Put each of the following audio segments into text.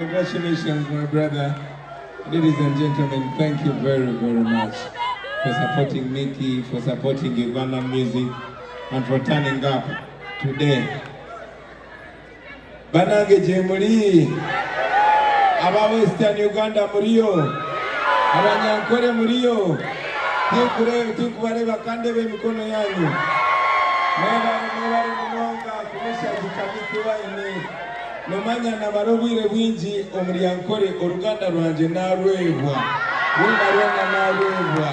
Congratulations, my brother. Ladies and gentlemen, thank you very, very much for supporting Mikie, for supporting Ugandan music, and for turning up today. Banange Jemuri, Aba Western Uganda Murio, Aba Nyankore Murio, Tikure Bakande Mikono yanyu. Mwebale munonga kumesha zikamikwa ini. Nomanya na barobwire bwinji omulyankore oluganda lwanje narwebwa. Wena narwebwa.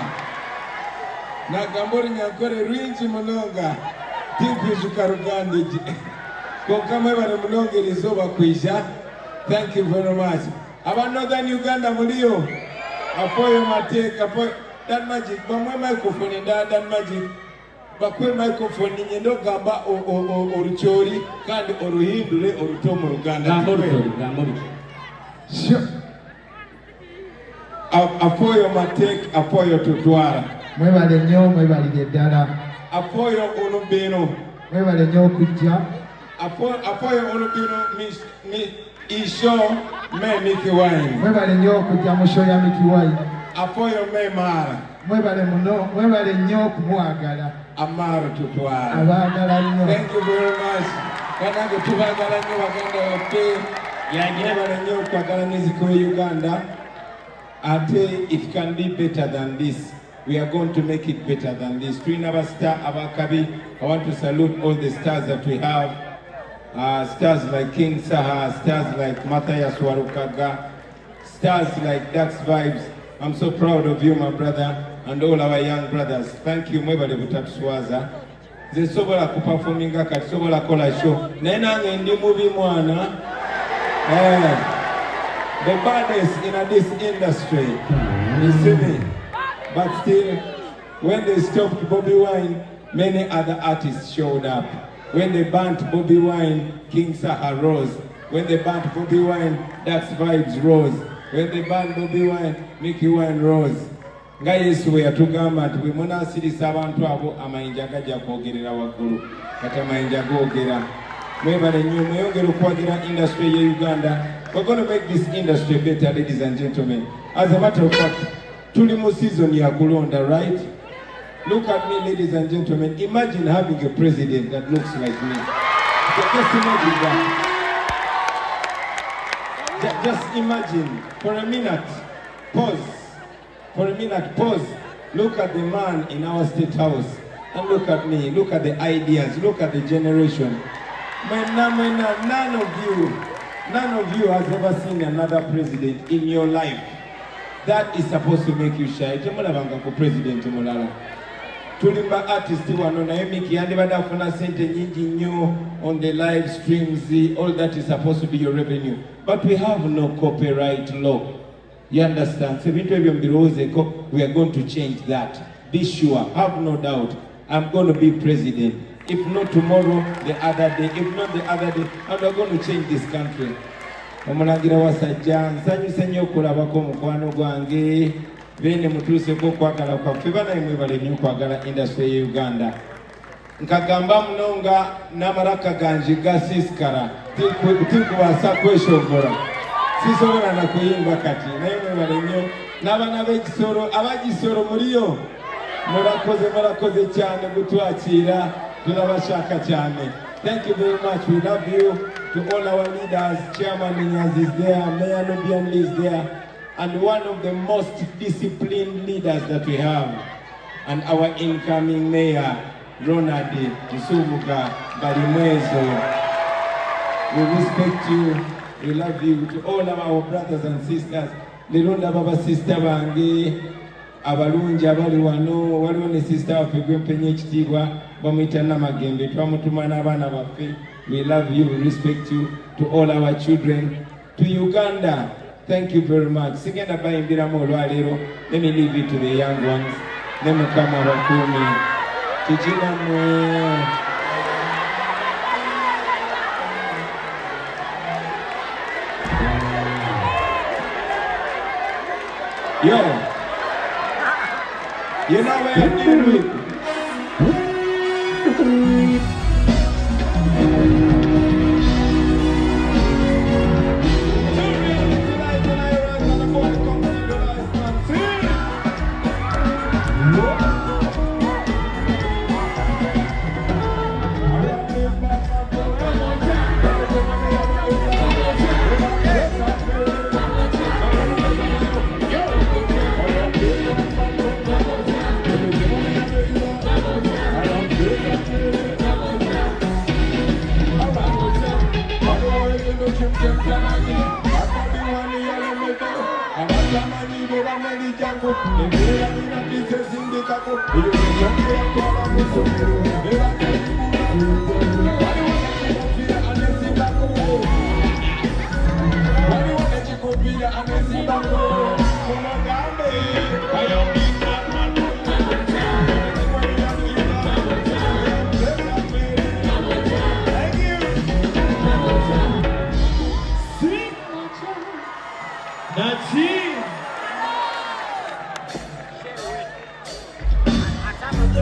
Nagamba olunyankore lwinji munonga. Tinkwijuka Rugandiji. Konka mwebale munonga erizoba kwisha. Thank you very much. Aba Northern Uganda muliyo. Apoyo mateka, apoyo. Dan Magic, bamwe microphone Dan Magic. Bakwe microphone nyendo gamba olunyankore kandi oluhindure olutomo Luganda. Gambo. Sure. Apoyo matek, apoyo tutwara. Mwebale nnyo, mwebale ddala. Apoyo olubino. Mwebale nnyo okujja. Apoyo olubino mi isho me Mikie Wine. Mwebale nnyo okujja mu show ya Mikie Wine. Apoyo me mara. Mwebale nnyo okumwagala. Amara tutwara. Abaagala nnyo. Thank you very much. Kanange tubagala nnyo baganda baffe. Mwebale nnyo okwagala music wa Uganda. It can be better than this. We are going to make it better than this. Twinaba star abakabi. I want to salute all the stars that we have. Stars like King Saha, stars like Matthias Warukaga, stars like Dax Vibes. I'm so proud of you, my brother, and all our young brothers. Thank you, mwebale butatuswaza. Ze sobola kuperforminga kati sobola kola show. Nenange ndi mubi mwana. The baddest in this industry. You see me? But still, when they stopped Bobiwine, many other artists showed up. When they banned Bobiwine, King Saha rose. When they banned Bobiwine, Dax Vibes rose. When they banned Bobiwine, Mikie Wine rose. Nga Yesu we yatugamba nti bwe munaasirisa abantu abo amayinja gajja kwogerera waggulu. Kati amayinja googera. Mwebale nnyo mweyongera okwagira industry ye Uganda. We're going to make this industry better, ladies and gentlemen. As a matter of fact, tuli mu season ya kulonda, right? Look at me, ladies and gentlemen. Imagine having a president that looks like me. Just imagine that. Just imagine. For a minute, pause. For a minute, pause. Look at the man in our state house. And look at me. Look at the ideas. Look at the generation. None of you has ever seen another president in your life. That is supposed to make you shy. Temulabanga ku president mulala. Tulimba artist wano naye Mikie yandibadde afuna sente nyingi nnyo on the live streams. All that is supposed to be your revenue. But we have no copyright law. You understand? So we are going to change that. Be sure, have no doubt. I'm going to be president. If not tomorrow, the other day. If not the other day, and we're going to change this country. Omulangira wasajja nsanyuse nnyo okulabako mukwano gwange bene mutuuseko okwagala kwaffe banaye mwebale nnyo okwagala industry ye Uganda. Nkagamba munonga n'amaraka ganje gasisikala tikubaasa kweshogola. Sisobola na kuyimba kati naye mwebale nnyo n'abaana b'ekisoro abagisoro muliyo murakoze cyane gutwakira tulabashaka cyane. Thank you very much. We love you. To all our leaders, Chairman Ninyaz is there, Mayor Nubian is there, and one of the most disciplined leaders that we have, and our incoming Mayor, Ronald Isubuga Balimwezo. We respect you, we love you. To all of our brothers and sisters, Lirunda Baba sister bange, abalungi abali wano, waliwo ne sister waffe gwe mpenye ekitiibwa bamuyita Namagembe, twamutuma n'abaana baffe. We love you, we respect you. To all our children, to Uganda, thank you very much. Sigenda bayimbiramu olwaleero. Let me leave it to the young ones. Ne Mukama bakuumi. Kikiramu. Yo, you know where I'm dealing with? Nibera nelijango Nibera nina pise sindikako Nibera yatwala musomero Nibera Wali wanechikopira anesibako Wali wanechikopira anesibako Kumagambe Ayogedde That's it.